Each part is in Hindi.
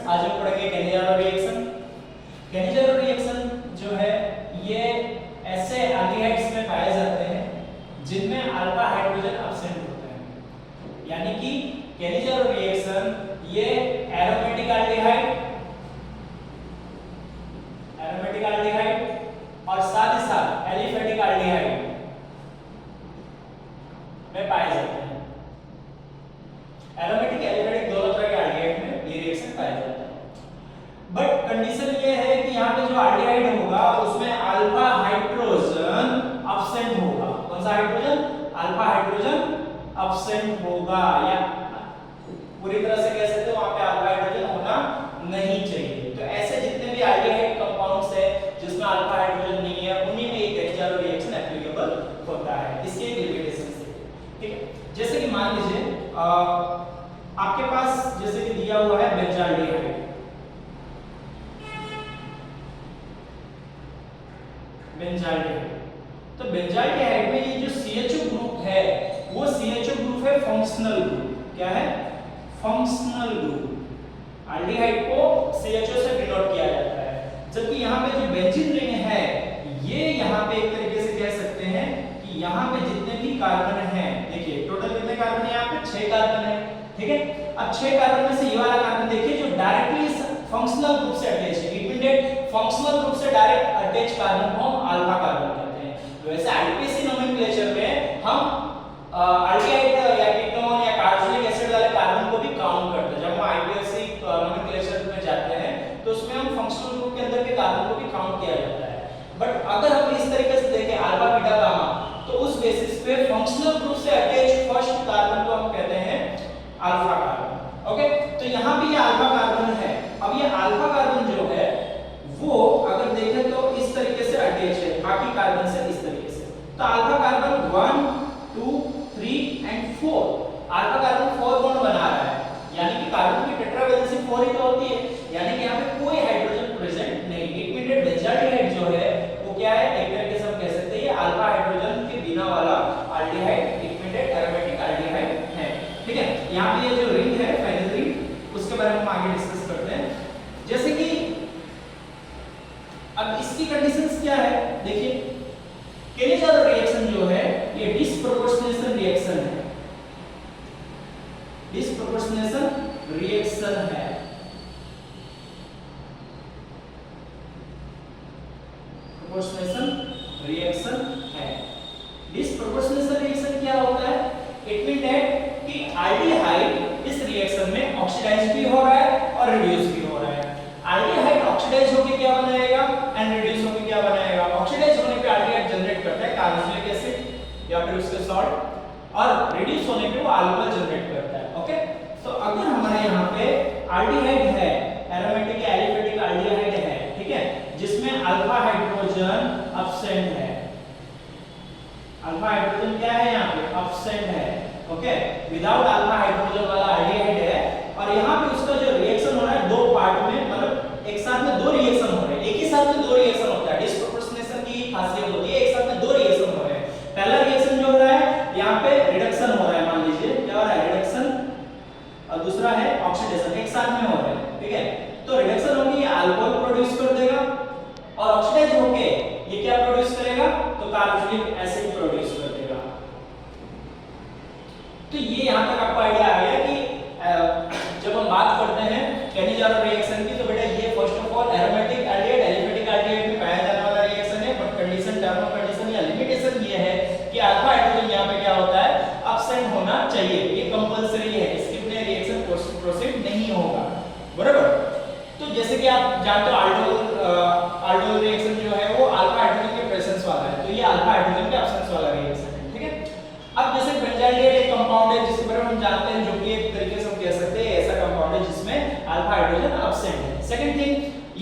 आज हम पढ़ेंगे कैनिजारो रिएक्शन। कैनिजारो रिएक्शन जो है ये ऐसे एल्डिहाइड्स में पाए जाते हैं जिनमें अल्फा हाइड्रोजन एब्सेंट होते हैं, यानी कि कैनिजारो रिएक्शन ये एरोमेटिक एल्डिहाइड और साथ ही साथ एलिफेटिक एल्डिहाइड में पाए जाते हैं। एरोमेटिक एलिफेटिक दोनों तरह के एल्डिहाइड में ये रिएक्शन पाए जाते हैं, बट कंडीशन ये है कि यहाँ पे जो एल्डिहाइड होगा उसमें अल्फा हाइड्रोजन एब्सेंट होगा। कौन सा हाइड्रोजन? अल्फा हाइड्रोजन एब्सेंट होगा, या पूरी तरह से कह सकते हो वहां पे अल्फा हाइड्रोजन होना नहीं चाहिए। तो ऐसे जितने भी एल्डिहाइड कंपाउंड्स है जिसमें अल्फा हाइड्रोजन नहीं है उन्हीं में ये कैनिजारो रिएक्शन एप्लीकेबल होता है। इसके एक लिमिटेशन से, ठीक है। जैसे कि मान लीजिए आपके पास जैसे कि दिया हुआ है बेंजाल्डिहाइड, तो बेंजाल्डिहाइड में ये जो CHO ग्रुप है वो CHO ग्रुप है फंक्शनल ग्रुप। क्या है? Functional group. एल्डिहाइड को CHO से डिनोट किया जाता है, जबकि यहाँ पे जो बेंजीन रिंग है ये यहाँ पे एक तरीके से कह सकते हैं कि यहाँ पे जितने भी कार्बन हैं, देखिए टोटल कितने कार्बन है यहाँ पे? 6 कार्बन है, ठीक है। अब 6 कार्बन में से ये वाला कार्बन देखिए जो डायरेक्टली फंक्शनल ग्रुप से अटैच है, it mean that functional group से डायरेक्ट अटैच कार्बन को हम अल्फा कार्बन कहते हैं। तो वैसे आईपीसी नोमेनक्लेचर में हम एल्डिहाइड या कीटोन या कार्बोक्सिलिक एसिड वाले कार्बन को भी काउंट करते हैं। जब हम आईपीसी नोमेनक्लेचर में जाते हैं तो उसमें हम फंक्शनल ग्रुप के अंदर के कार्बन को भी काउंट किया जाता है, बट अगर हम इस तरीके से देखें अल्फा बीटा गामा तो उस बेसिस पे फंक्शनल ग्रुप से अटैच फर्स्ट कार्बन को हम कहते हैं अल्फा कार्बन। ओके, तो यहाँ पे ये अल्फा कार्बन है। अब ये अल्फा कार्बन जो है वो अगर देखें तो इस तरीके से अटैच है बाकी कार्बन से, इस तरीके से। तो alpha carbon 1 2 3 and 4, alpha carbon 4 bond बना रहा है, यानी कि कार्बन की टेट्रावैलेंसी 4 ही तो होती है, यानी कि यहाँ पे कोई हाइड्रोजन प्रेजेंट नहीं। इट मीन दैट बेंजाल्डिहाइड जो है वो क्या है? एक तरीके से हम कह सकते हैं ये अल्फा हाइड्रोजन के बिना वाला aldehyde, it mean that aromatic aldehyde है, ठीक है। यहाँ पे ये जो रिंग है फाइनल रिंग, उसके बारे में हम आगे डिस्कस करते हैं। जैसे कि अब इसकी कंडीशंस क्या है देखिए, कैनिजारो रिएक्शन जो है ये डिस्प्रोपोर्शनेशन रिएक्शन है, डिस्प्रोपोर्शनेशन रिएक्शन है। प्रोपोर्शनेशन रिएक्शन है। डिस्प्रोपोर्शनेशन रिएक्शन क्या होता है? इट मीन दैट कि एल्डिहाइड इस रिएक्शन में ऑक्सीडाइज भी हो रहा है और रिड्यूस भी हो रहा है। एल्डिहाइड ऑक्सीडाइज होकर क्या बनाएगा एंड रिड्यूस होकर क्या बनाएगा? ऑक्सीडाइज होने पे एल्डिहाइड जनरेट करता है कार्बोक्सिलिक एसिड या फिर उसके सॉल्ट, और रिड्यूस होने पे वो अल्कोहल जनरेट करता है। ओके, तो अगर हमारे यहाँ पे एल्डिहाइड है, एरोमेटिक या एलिफेटिक एल्डिहाइड है, ठीक है, जिसमें अल्फा हाइड्रोजन एब्सेंट है, अल्फा हाइड्रोजन क्या है यहाँ पे? एब्सेंट है। ओके, विदाउट अल्फा हाइड्रोजन वाला एल्डिहाइड है, और यहाँ पे उसका जो रिएक्शन हो रहा है दो पार्ट में, मतलब एक साथ में दो रिएक्शन हो रहे हैं, एक ही साथ में दो रिएक्शन होता है। डिस्प्रोपोर्शनेशन की खासियत होती है एक साथ में दो रिएक्शन हो रहे हैं। पहला रिएक्शन जो हो रहा है यहाँ पे रिडक्शन हो रहा है, मान लीजिए क्या हो रहा है? रिडक्शन, और दूसरा है ऑक्सीडेशन, एक साथ में हो रहा है, ठीक है। तो रिडक्शन होगी ये अल्कोहल प्रोड्यूस कर देगा, और ऑक्सीडाइज होके ये क्या प्रोड्यूस करेगा? तो कार्बोक्सिलिक एसिड प्रोड्यूस कर देगा। तो ये यहाँ तक आपको आइडिया आ गया कि जब हम बात करते हैं कैनिजारो रिएक्शन की तो बेटा ये first of all aromatic aldehyde, aliphatic aldehyde में पाया जाने वाला रिएक्शन है, but condition, term of condition या लिमिटेशन ये है कि अल्फा हाइड्रोजन यहाँ पे क्या होता है? एब्सेंट होना चाहिए, ये कंपलसरी है, इसके बिना रिएक्शन प्रोसीड नहीं होगा, बराबर। तो जैसे कि आप जानते हो aldol रिएक्शन जो है वो अल्फा हाइड्रोजन के प्रेजेंस वाला है, तो ये अल्फा हाइड्रोजन के एब्सेंस वाला रिएक्शन है, ठीक है। अब जैसे बेंजाल्डिहाइड एक कंपाउंड है जिसके बारे में हम जानते हैं, जो कि एक तरीके से हम कह सकते हैं ऐसा कंपाउंड है जिसमें अल्फा हाइड्रोजन एब्सेंट है। सेकंड थिंग,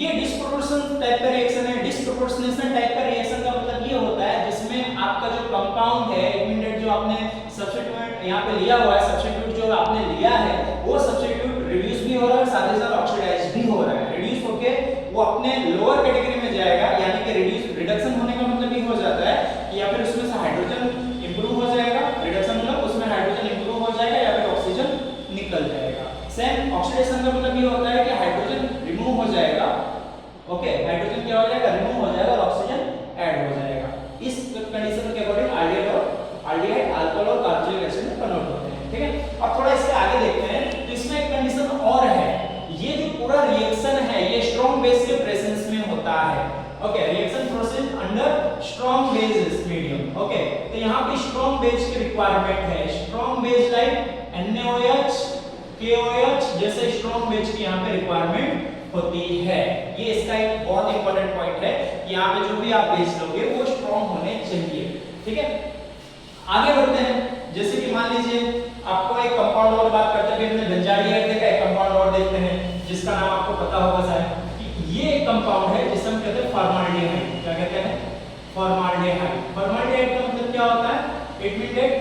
ये डिस्प्रोपोर्शन टाइप का रिएक्शन है। डिस्प्रोपोर्शनेशन टाइप का रिएक्शन का मतलब ये होता है जिसमें आपका जो कंपाउंड है, इमीडिएट जो आपने सब्स्टिट्यूट यहाँ पे लिया हुआ है, सब्स्टिट्यूट जो आपने लिया है वो सब्स्टिट्यूट रिड्यूस भी हो रहा है, साथ ही साथ ऑक्सीडाइज भी हो रहा है। रिड्यूस होके वो अपने लोअर कैटेगरी में जाएगा, यानी कि रिडक्शन होने का मतलब ये हो जाता है कि या फिर उसमें से हाइड्रोजन इंप्रूव हो जाएगा, रिडक्शन मतलब उसमें हाइड्रोजन इंप्रूव हो जाएगा या फिर ऑक्सीजन निकल जाएगा। सेम ऑक्सीडेशन का मतलब ये होता है कि hydrogen okay, reaction process under strong base medium. Okay, तो यहाँ पे स्ट्रॉन्ग बेस की रिक्वायरमेंट है। Strong base like NaOH, KOH जैसे स्ट्रॉन्ग बेस की यहाँ पे रिक्वायरमेंट होती है। ये इसका एक बहुत इंपॉर्टेंट पॉइंट है कि यहाँ पे जो भी आप बेस लोगे वो स्ट्रॉन्ग होने चाहिए। ठीक है, आगे बढ़ते हैं। जैसे कि मान लीजिए आपको एक कंपाउंड और बात करते हैं, हमने बेंजाडियाइड देखा, एक कंपाउंड और देखते हैं जिसका नाम आपको पता होगा शायद कि ये एक कंपाउंड है जिसे हम कहते हैं फॉर्माल्डिहाइड। क्या कहते हैं? फॉर्माल्डिहाइड। फॉर्माल्डिहाइड का मतलब क्या होता है? इट मीन दैट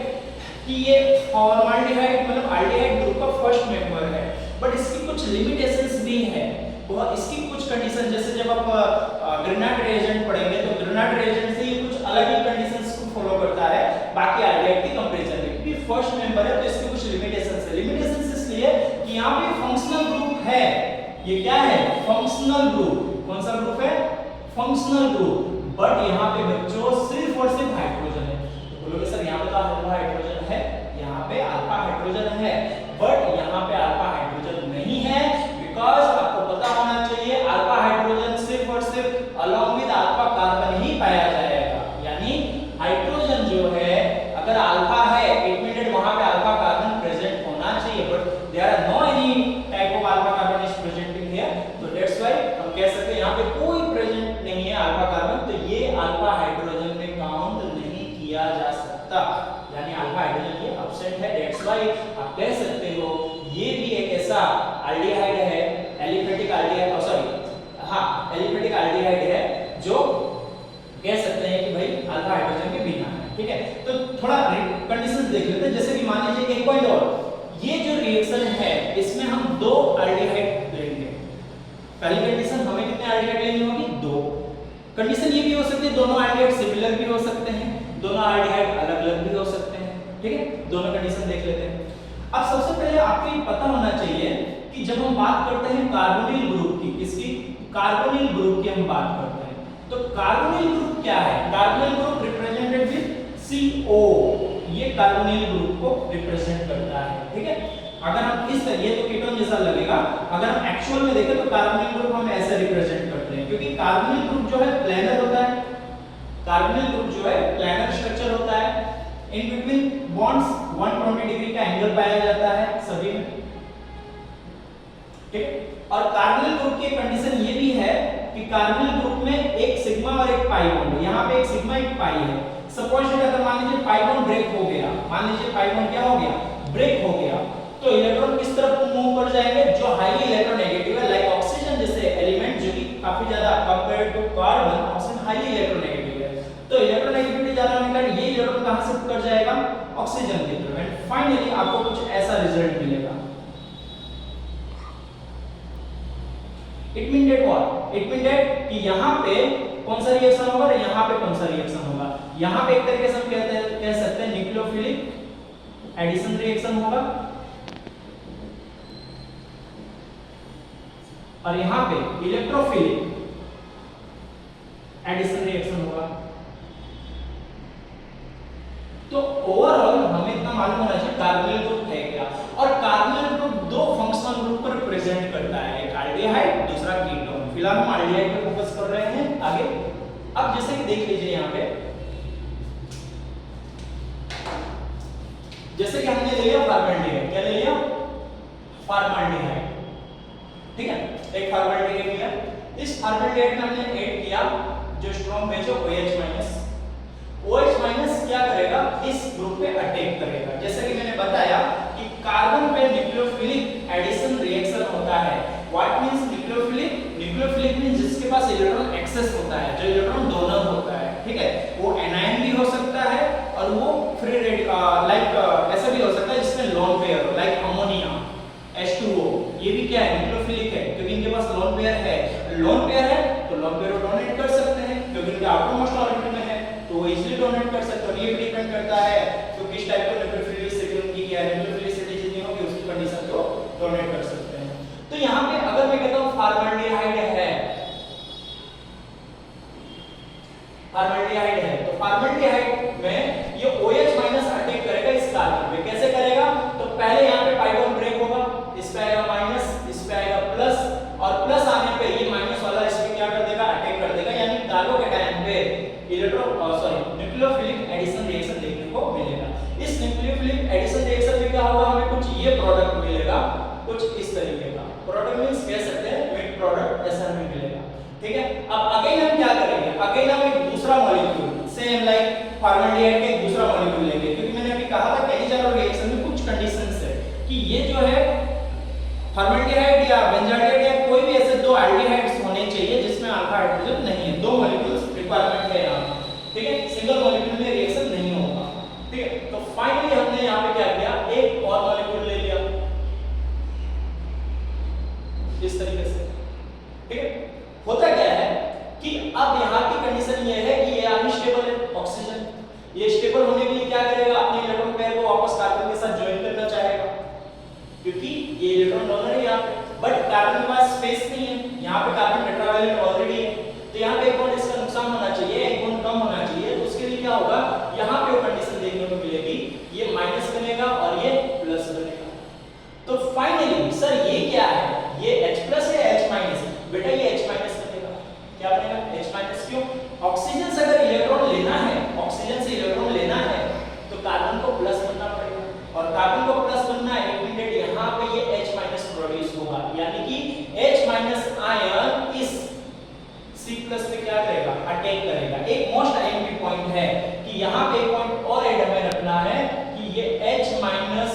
कि ये फॉर्माल्डिहाइड मतलब एल्डिहाइड ग्रुप का फर्स्ट मेंबर है, बट इसकी कुछ लिमिटेशंस भी है। और इसकी कुछ कंडीशन, जैसे जब आप ग्रेनाइट रिएजेंट पढ़ेंगे तो ग्रेनाइट रिएजेंट से ये कुछ अलग ही कंडीशंस को फॉलो करता है बाकी एल्डिहाइड के कंपैरिजन में, क्योंकि फर्स्ट मेंबर है तो इसके कुछ लिमिटेशंस है। लिमिटेशंस इसलिए कि यहाँ पे फंक्शनल ग्रुप है। ये क्या है? Functional group. कौन सा ग्रुप है? Functional group. बट यहाँ पे बच्चों सिर्फ और सिर्फ हाइड्रोजन है। तो बोलोगे सर यहाँ पे तो अल्फा हाइड्रोजन है, यहाँ पे अल्फा हाइड्रोजन है, बट यहाँ पे अल्फा हाइड्रोजन नहीं है, बिकॉज आपको पता होना चाहिए अल्फा हाइड्रोजन सिर्फ और सिर्फ अलोंग विद अल्फा कार्बन ही पाया जाएगा। यानी हाइड्रोजन जो है अगर अल्फा है इट मीन दैट वहां पे अल्फा कार्बन प्रेजेंट होना चाहिए, but there are no any type of alpha carbon is presenting here, तो दैट्स व्हाई हम कह सकते हैं यहाँ पे कोई प्रेजेंट नहीं है अल्फा कार्बन, तो ये अल्फा हाइड्रोजन में काउंट नहीं किया जा सकता। यानी अल्फा हाइड्रोजन ये एब्सेंट है। दैट्स व्हाई आप कह सकते हो ये भी एक ऐसा एल्डिहाइड है, एलिफेटिक एल्डिहाइड, सॉरी हां एलिफेटिक एल्डिहाइड है जो कह सकते हैं कि भाई अल्फा हाइड्रोजन के बिना है। ठीक है, तो थोड़ा कंडीशंस देख लेते हैं। जैसे कि मान लीजिए एक पॉइंट और, ये जो रिएक्शन है इसमें हम दो एल्डिहाइड लेंगे। पहली कंडीशन हमें कितने एल्डिहाइड लेनी होगी? दो। कंडीशन ये भी हो सकती है दोनों एल्डिहाइड सिमिलर भी हो सकते हैं, दोनों एल्डिहाइड अलग-अलग भी हो सकते हैं। ठीक है, दोनों कंडीशन देख लेते हैं। अब सबसे पहले आपको ये पता होना चाहिए कि जब हम बात करते हैं कार्बोनिल ग्रुप की, किसकी? कार्बोनिल ग्रुप की हम बात करते हैं, तो कार्बोनिल ग्रुप क्या है? Carbonyl group represented with CO, ये कार्बोनिल ग्रुप को रिप्रेजेंट करता है। ठीक है, अगर हम इस तरह, ये तो कीटोन जैसा लगेगा, अगर हम एक्चुअल में देखें तो कार्बोनिल ग्रुप हम ऐसे रिप्रेजेंट करते हैं, क्योंकि कार्बोनिल ग्रुप जो है प्लेनर होता है। कार्बोनिल ग्रुप जो है प्लेनर स्ट्रक्चर होता है, इन बिटवीन बॉन्ड्स 120 डिग्री का एंगल पाया जाता है सभी में। ठीक, और कार्बोनिल ग्रुप की कंडीशन ये भी है कि कार्बोनिल ग्रुप में एक सिग्मा और एक पाई बॉन्ड, यहाँ पे एक सिग्मा एक पाई है। सपोज अगर मान लीजिए पाई बॉन्ड ब्रेक हो गया, मान लीजिए पाई बॉन्ड क्या हो गया? ब्रेक हो गया, तो इलेक्ट्रॉन किस तरफ मूव कर जाएंगे? जो हाईली इलेक्ट्रोनेगेटिव है, लाइक ऑक्सीजन जैसे एलिमेंट जो कि काफी ज्यादा compared to carbon, oxygen highly electronegative है, तो इलेक्ट्रोनेगेटिविटी ज्यादा होने के कारण ये इलेक्ट्रॉन कहां शिफ्ट कर जाएगा? ऑक्सीजन की तरफ। एंड फाइनली आपको कुछ ऐसा रिजल्ट मिलेगा। It mean that what? It mean that कि यहां पे कौन सा रिएक्शन होगा और यहां पे कौन सा रिएक्शन होगा? यहां पे एक तरीके से हम कह सकते हैं न्यूक्लियोफिलिक एडिशन रिएक्शन होगा, और यहां पे इलेक्ट्रोफिलिक एडिशन रिएक्शन होगा। तो ओवरऑल हमें इतना मालूम होना चाहिए कार्बोनिल ग्रुप है क्या, और कार्बोनिल ग्रुप दो फंक्शनल ग्रुप को रिप्रेजेंट करता है, एक एल्डिहाइड दूसरा कीटोन। फिलहाल हम एल्डिहाइड पे फोकस कर रहे हैं आगे। अब जैसे कि देख लीजिए यहाँ पे, जैसे कि हमने ले लिया फॉर्माल्डिहाइड, क्या ले लिया? फॉर्माल्डिहाइड। ठीक है, एक फॉर्माल्डिहाइड लिया, इस फॉर्माल्डिहाइड में हमने ऐड किया जो स्ट्रॉन्ग बेस है OH-। OH- क्या करेगा? इस ग्रुप पे अटैक करेगा। जैसे कि मैंने बताया कि कार्बन पे न्यूक्लियोफिलिक एडिशन रिएक्शन होता है। What means nucleophilic? Nucleophilic means जिसके पास इलेक्ट्रॉन एक्सेस होता है, जो इलेक्ट्रॉन डोनर होता है। ठीक है, वो एनायन भी हो सकता है और वो फ्री रेडिकल लाइक ऐसा भी हो सकता है जिसमें लोन पेयर हो, लाइक अमोनिया H2O, ये भी क्या है? न्यूक्लियोफिलिक है, क्योंकि इनके पास लोन पेयर है। लोन पेयर है तो लोन पेयर को डोनेट कर सकते हैं, क्योंकि इनके आउटरमोस्ट ऑर्बिटल में है तो वो इजीली डोनेट कर सकते हैं। ये भी डिपेंड करता है तो किस टाइप का न्यूक्लियोफिलिसिटी उनकी क्या है, न्यूक्लियोफिलिसिटी जितनी होगी उसकी कंडीशन को डोनेट कर सकते हैं। तो यहाँ पे अगर मैं कहता हूँ फॉर्माल्डिहाइड है, फॉर्माल्डिहाइड है, तो फॉर्माल्डिहाइड में ये OH- अटैक करेगा इस कार्बन पे। कैसे करेगा? तो पहले यहाँ पे पाई बॉन्ड ब्रेक होगा, इस पे आएगा माइनस, इस पे आएगा प्लस, और प्लस आने पे ये माइनस वाला इस पे क्या कर देगा? अटैक कर देगा, यानी ठीक है। अब अगेन हम क्या करेंगे, अगेन हम एक दूसरा मॉलिक्यूल सेम लाइक फॉर्मल्डिहाइड का एक दूसरा मॉलिक्यूल लेंगे, क्योंकि मैंने अभी कहा था केनिज़ाइड रिएक्शन में कुछ कंडीशंस है कि ये जो है फॉर्मल्डिहाइड या बेंजाल्डिहाइड या कोई भी ऐसे दो एल्डिहाइड्स होने चाहिए जिसमें अल्फा हाइड्रोजन नहीं है, दो मॉलिक्यूल्स रिक्वायरमेंट है यहाँ, ठीक है। सिंगल मॉलिक्यूल में रिएक्शन नहीं होगा, ठीक है। तो फाइनली हमने यहाँ पे क्या किया, एक और मॉलिक्यूल ले लिया इस तरीके से, ठीक है। होता क्या है कि अब यहाँ की कंडीशन ये है कि ये अनस्टेबल है ऑक्सीजन, ये स्टेबल होने के लिए क्या करेगा, अपने इलेक्ट्रॉन पेयर को वापस कार्बन के साथ ज्वाइन करना चाहेगा, क्योंकि ये इलेक्ट्रॉन डोनर है यहाँ पे, बट कार्बन के पास स्पेस नहीं है, यहाँ पे कार्बन टेट्रावैलेंट ऑलरेडी है, तो यहाँ पे एक बॉन्ड इसका नुकसान होना चाहिए, एक बॉन्ड कम होना चाहिए, तो उसके लिए क्या होगा, यहाँ पे वो कंडीशन देखने को मिलेगी, ये माइनस बनेगा और ये प्लस बनेगा। तो फाइनली सर ये क्या है, ये H प्लस है H माइनस, बेटा ये H माइनस बनेगा, क्या बनेगा H माइनस, क्यों, ऑक्सीजन से अगर इलेक्ट्रॉन लेना है, ऑक्सीजन से इलेक्ट्रॉन लेना है तो कार्बन को प्लस बनना पड़ेगा, और कार्बन को प्लस बनना है इमीडिएट यहाँ पे ये H माइनस प्रोड्यूस होगा, यानी कि H माइनस आयन इस C प्लस पे क्या करेगा, अटैक करेगा। एक मोस्ट आईएमपी पॉइंट है कि यहाँ पे एक पॉइंट और ऐड हमें रखना है कि ये H माइनस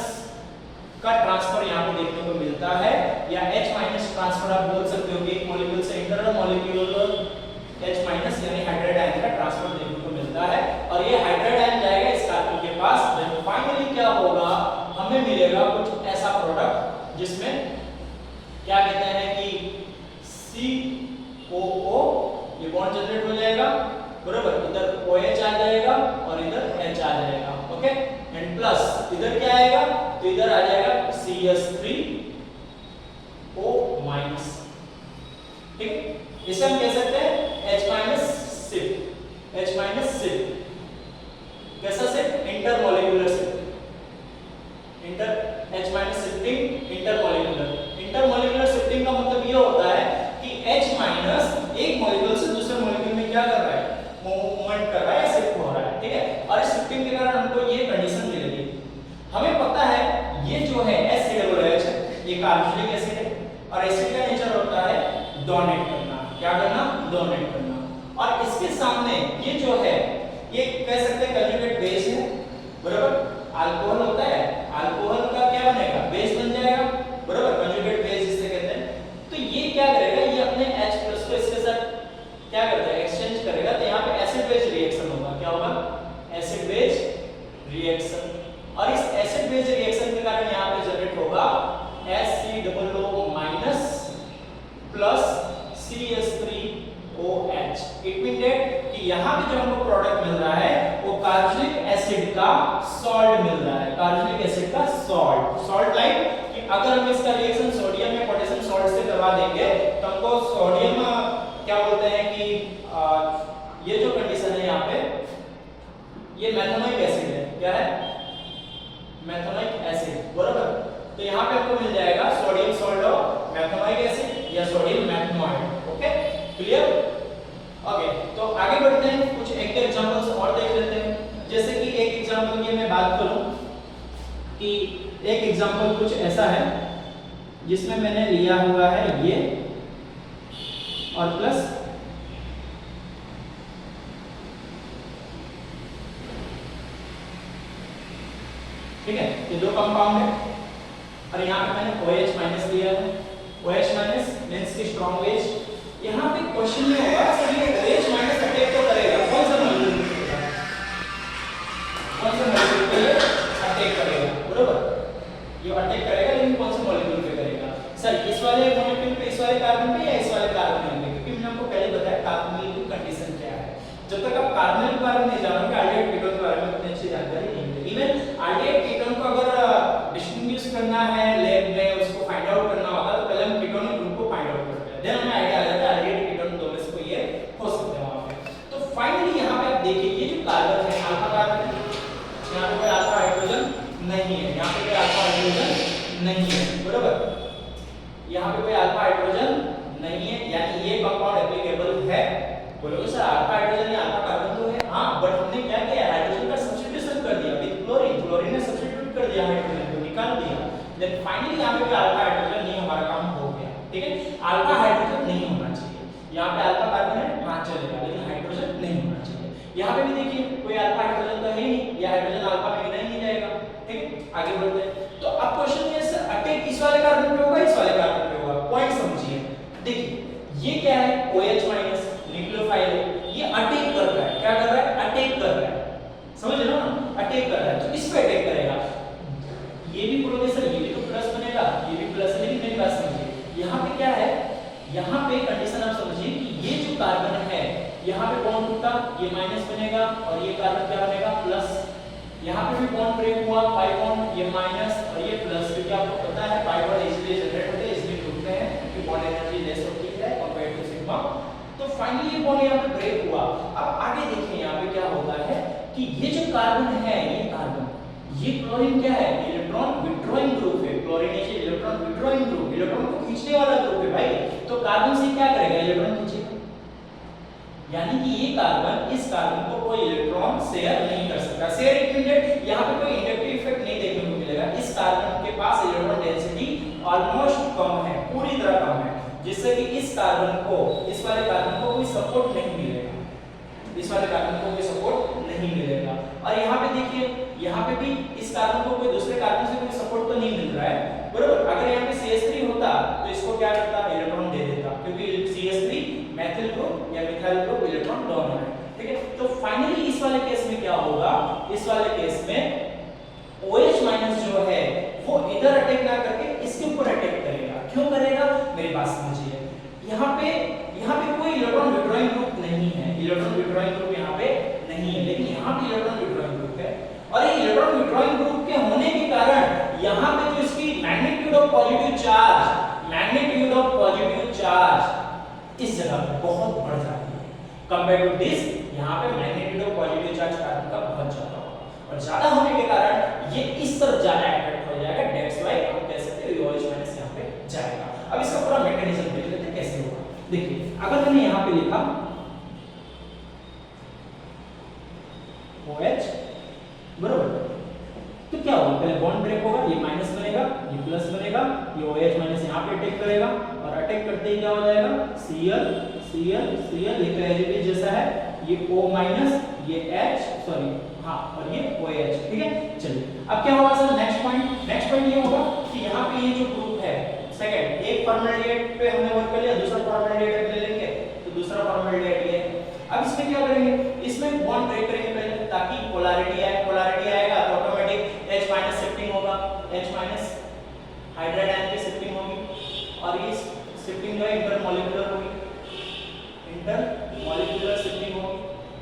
का ट्रांसफर यहाँ पे देखने को मिलता है, या H माइनस ट्रांसफर आप बोल सकते हो कि एक मॉलिक्यूल से इंटरनल मॉलिक्यूल H माइनस यानी हाइड्राइड आयन का ट्रांसफर देखने को मिलता है, और ये हाइड्राइड आयन जाएगा इस कार्बन के पास, देन फाइनली क्या होगा, हमें मिलेगा कुछ ऐसा प्रोडक्ट जिसमें क्या कहते हैं कि COO, ये बॉन्ड जनरेट हो जाएगा, बराबर, इधर OH आ जाएगा और इधर H आ जाएगा, ओके, एंड प्लस इधर क्या आएगा, तो इधर आ जाएगा CH3O माइनस, ठीक, इसे हम कह सकते हैं H minus shift, H minus shift, कैसा shift, intermolecular shift, inter H minus shifting intermolecular, intermolecular shifting का मतलब ये होता है कि H माइनस एक मॉलिक्यूल से दूसरे मॉलिक्यूल में क्या कर रहा है, मूवमेंट कर रहा है, शिफ्ट हो रहा है, ठीक है, और इस शिफ्टिंग के कारण हमको ये कंडीशन मिलेगी। हमें पता है ये जो है HCOOH, ये कार्बोक्सिलिक एसिड है, और एसिड का नेचर होता है डोनेट करना, क्या करना, डोनेट करना, और इसके सामने ये जो है ये कह सकते हैं कंजुगेट बेस है, बराबर, अल्कोहल होता है, अल्कोहल का क्या बनेगा, बेस बन जाएगा, बराबर, कंजुगेट बेस जिसे कहते हैं। तो ये क्या करेगा, ये अपने H प्लस को इसके साथ क्या करता है, एक्सचेंज करेगा, तो यहाँ पे एसिड बेस रिएक्शन होगा, क्या होगा, एसिड बेस रिएक्शन, और इस एसिड बेस रिएक्शन के कारण यहाँ पे जनरेट होगा HCOO minus plus CH3OH, it mean that कि यहाँ पे जो हमको प्रोडक्ट मिल रहा है वो कार्बोक्सिलिक एसिड का सॉल्ट मिल रहा है, कार्बोक्सिलिक एसिड का सॉल्ट, सॉल्ट लाइक कि अगर हम इसका रिएक्शन सोडियम या पोटेशियम सॉल्ट से करवा देंगे तो हमको सोडियम क्या बोलते हैं कि ये जो कंडीशन है यहाँ पे, ये मेथनोइक एसिड है, क्या है, मेथनोइक एसिड, बराबर, तो यहाँ पे आपको मिल जाएगा sodium salt of methanoic acid या सोडियम मेथनॉइड, ओके, क्लियर, ओके। तो आगे बढ़ते हैं, कुछ एक एग्जांपल्स और देख लेते हैं, जैसे कि एक एग्जांपल की मैं बात करूं कि एक एग्जांपल कुछ ऐसा है जिसमें मैंने लिया हुआ है ये और प्लस ठीक है, ये दो कंपाउंड है और यहाँ पे मैंने OH माइनस लिया है, OH माइनस मींस की स्ट्रांग बेस। यहाँ पे क्वेश्चन ये होगा सर ये OH माइनस अटैक तो करेगा, कौन सा मॉलिक्यूल पे, कौन सा मॉलिक्यूल पे ये अटैक करेगा, बराबर, ये अटैक करेगा लेकिन कौन से मॉलिक्यूल पे करेगा, सर इस वाले मॉलिक्यूल पे, इस वाले कार्बन पे या इस वाले कार्बन पे, क्योंकि मैंने आपको पहले बताया कार्बोनिल की कंडीशन क्या है। जब तक आप कार्बोनिल के बारे में नहीं जानोगे एल्डिहाइड कीटोन के बारे में उतनी अच्छी जानकारी नहीं मिलेगी। इवन एल्डिहाइड कीटोन को अगर डिस्टिंग्विश करना है लैब में, उसको फाइंड आउट करना होगा तो पहले हम कीटोनिक ग्रुप को फाइंड आउट करते हैं, देन हमें आईडिया आ जाता है एल्डिहाइड कीटोन दो में से कोई ये हो सकते हैं वहां पे। तो फाइनली यहां पे आप देखिए ये जो कार्बन है अल्फा कार्बन है, यहां पे कोई अल्फा हाइड्रोजन नहीं है, यहां पे कोई अल्फा हाइड्रोजन नहीं है, बराबर, यहां पे कोई अल्फा हाइड्रोजन नहीं है, यानी ये कंपाउंड एप्लीकेबल है। बोलोगे सर अल्फा हाइड्रोजन या अल्फा कार्बन तो है, हां, बट हमने क्या किया, हाइड्रोजन का सब्स्टिट्यूशन कर दिया विद क्लोरीन, क्लोरीन ने सब्स्टिट्यूट कर दिया हाइड्रोजन को, निकाल दिया, देन फाइनली यहां पे अल्फा हाइड्रोजन नहीं, हमारा काम हो गया, ठीक है। अल्फा हाइड्रोजन नहीं होना चाहिए, यहाँ पे अल्फा कार्बन है, हाँ चलेगा, लेकिन हाइड्रोजन नहीं होना चाहिए। यहाँ पे भी देखिए कोई अल्फा हाइड्रोजन तो है ही नहीं, ये हाइड्रोजन अल्फा में विलय नहीं जाएगा। ठीक है, आगे बढ़ते हैं। तो अब क्वेश्चन ये सर अटैक इस वाले कार्बन पे होगा, इस वाले कार्बन पे होगा, पॉइंट समझिए। देखिए ये क्या है, OH माइनस न्यूक्लियोफाइल है, ये अटैक कर रहा है, क्या कर रहा है, अटैक कर रहा है, समझ रहे हो ना, अटैक कर रहा है, तो इस पे अटैक करेगा। ये भी बोलोगे सर ये भी तो प्लस बनेगा, ये भी प्लस है, लेकिन मेरी बात समझिए, यहाँ पे क्या है, यहाँ पे कंडीशन आप समझिए कि ये जो कार्बन है, यहाँ पे बॉन्ड टूटा, ये माइनस बनेगा और ये कार्बन क्या बनेगा, प्लस। यहाँ पे भी बॉन्ड ब्रेक हुआ, पाई बॉन्ड, ये माइनस और ये प्लस, क्योंकि आपको पता है पाई बॉन्ड इसलिए जनरेट होते हैं, इसलिए टूटते हैं क्योंकि बॉन्ड एनर्जी लेस होती है कंपेयर टू सिग्मा। तो फाइनली ये बॉन्ड यहाँ पे ब्रेक हुआ। अब आगे देखिए यहाँ पे क्या होता है कि ये जो कार्बन है, ये कार्बन, ये क्लोरीन क्या है, इलेक्ट्रॉन विथड्रॉइंग ग्रुप है। Chlorine is electron withdrawing group, electron को खींचने वाला ग्रुप है भाई। तो कार्बन से क्या करेगा, इलेक्ट्रॉन खींचेगा, यानी कि ये कार्बन इस कार्बन को कोई इलेक्ट्रॉन शेयर नहीं कर सकता। शेयर इट मींस यहाँ पे कोई इंडक्टिव इफेक्ट नहीं देखने को मिलेगा। इस कार्बन के पास इलेक्ट्रॉन डेंसिटी ऑलमोस्ट कम है, पूरी तरह कम है, जिससे कि इस कार्बन को, इस वाले कार्बन को कोई सपोर्ट नहीं मिलेगा, इस वाले कार्बन को कोई सपोर्ट नहीं मिलेगा। और यहाँ पे देखिए, यहाँ पे भी इस कार्बन को कोई दूसरे कार्बन से कोई सपोर्ट तो नहीं मिल रहा है, बरोबर। अगर यहाँ पे CH3 होता तो इसको क्या करता, इलेक्ट्रॉन दे देता, क्योंकि CH3 मैथिल ग्रुप या मिथाइल ग्रुप इलेक्ट्रॉन डोनर है। ठीक है, तो फाइनली इस वाले केस में क्या होगा, इस वाले केस में OH माइनस जो है वो इधर अटैक ना करके इसके ऊपर अटैक करेगा। क्यों करेगा, मेरी बात समझिए। यहाँ पे कोई इलेक्ट्रॉन विथड्रॉइंग ग्रुप नहीं है, इलेक्ट्रॉन विथड्रॉइंग ग्रुप यहाँ पे नहीं है, लेकिन यहाँ पे इलेक्ट्रॉन विथड्रॉइंग ग्रुप है। और ये इलेक्ट्रॉन विथड्रॉइंग ग्रुप के होने के कारण यहाँ पे जो इसकी magnitude of positive charge, magnitude of positive charge इस जगह पे बहुत बढ़ जाती है कंपेयर टू दिस। यहाँ पे magnitude of positive charge carbon का बहुत ज्यादा होगा, और ज्यादा होने के कारण ये इस तरफ ज्यादा अट्रैक्ट हो जाएगा। दैट्स व्हाई हम कह सकते हैं OH माइनस यहाँ पे जाएगा। अब इसका पूरा मैकेनिज्म देख लेते हैं कैसे होगा। देखिए अगर मैंने यहाँ पे लिखा OH, बरोबर, तो क्या होगा, पहले बॉन्ड ब्रेक होगा, ये माइनस बनेगा, ये प्लस बनेगा, ये OH माइनस यहाँ पे अटैक करेगा, और अटैक करते ही क्या हो जाएगा, Cl Cl Cl, ये तो एज जैसा है, ये O माइनस, ये H, सॉरी हाँ, और ये OH। ठीक है, चलिए अब क्या होगा सर, नेक्स्ट पॉइंट ये होगा कि यहाँ पे ये जो ग्रुप है, सेकंड, एक फॉर्मल्डिहाइड पे हमने वर्क कर लिया, दूसरा फॉर्मल्डिहाइड ले लेंगे, तो दूसरा फॉर्मल्डिहाइड ये। अब इसमें क्या करेंगे, इसमें बॉन्ड ब्रेक करेंगे पहले, ताकि पोलैरिटी आएगा तो ऑटोमेटिक H माइनस शिफ्टिंग होगा, H माइनस हाइड्राइड आयन की शिफ्टिंग होगी, और ये शिफ्टिंग जो है इंटरमॉलिक्यूलर होगी, इंटरमॉलिक्यूलर शिफ्टिंग होगी।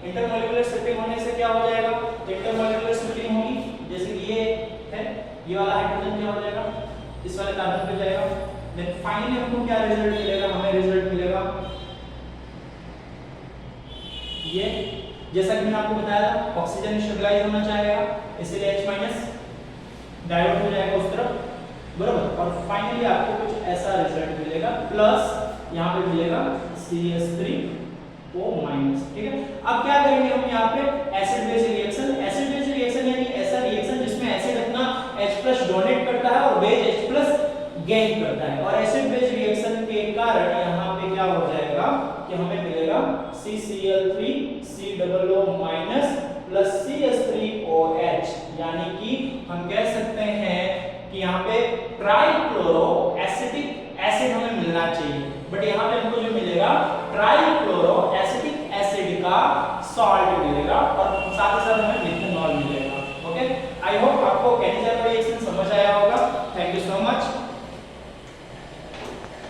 इंटरमॉलिक्यूलर शिफ्टिंग होने से क्या हो जाएगा, इंटरमॉलिक्यूलर शिफ्टिंग होगी, जैसे कि ये है, ये वाला हाइड्रोजन क्या हो जाएगा, इस वाले कार्बन पे जाएगा। देन फाइनली हमको क्या रिजल्ट मिलेगा, हमें रिजल्ट मिलेगा ये, जैसा कि मैंने आपको बताया था, ऑक्सीजन स्टेबलाइज होना चाहेगा, इसलिए H माइनस डाइवर्ट हो जाएगा उस तरफ, बरोबर। और फाइनली आपको कुछ ऐसा रिजल्ट मिलेगा, प्लस यहाँ पे मिलेगा CH3O माइनस। ठीक है, अब क्या करेंगे हम यहाँ पे acid base reaction, acid base reaction यानी ऐसा रिएक्शन जिसमें एसिड अपना H+ डोनेट करता है और बेस H+ गेन करता है, और एसिड बेस रिएक्शन के कारण यहाँ पे क्या हो जाएगा कि हमें मिलेगा CCl3COO माइनस प्लस CH3OH, यानी कि हम कह सकते हैं कि यहाँ पे ट्राइक्लोरो एसिटिक एसिड हमें मिलना चाहिए, बट यहाँ पे हमको जो मिलेगा ट्राइक्लोरो एसिटिक एसिड का सॉल्ट मिलेगा, और साथ ही साथ हमें मिथेन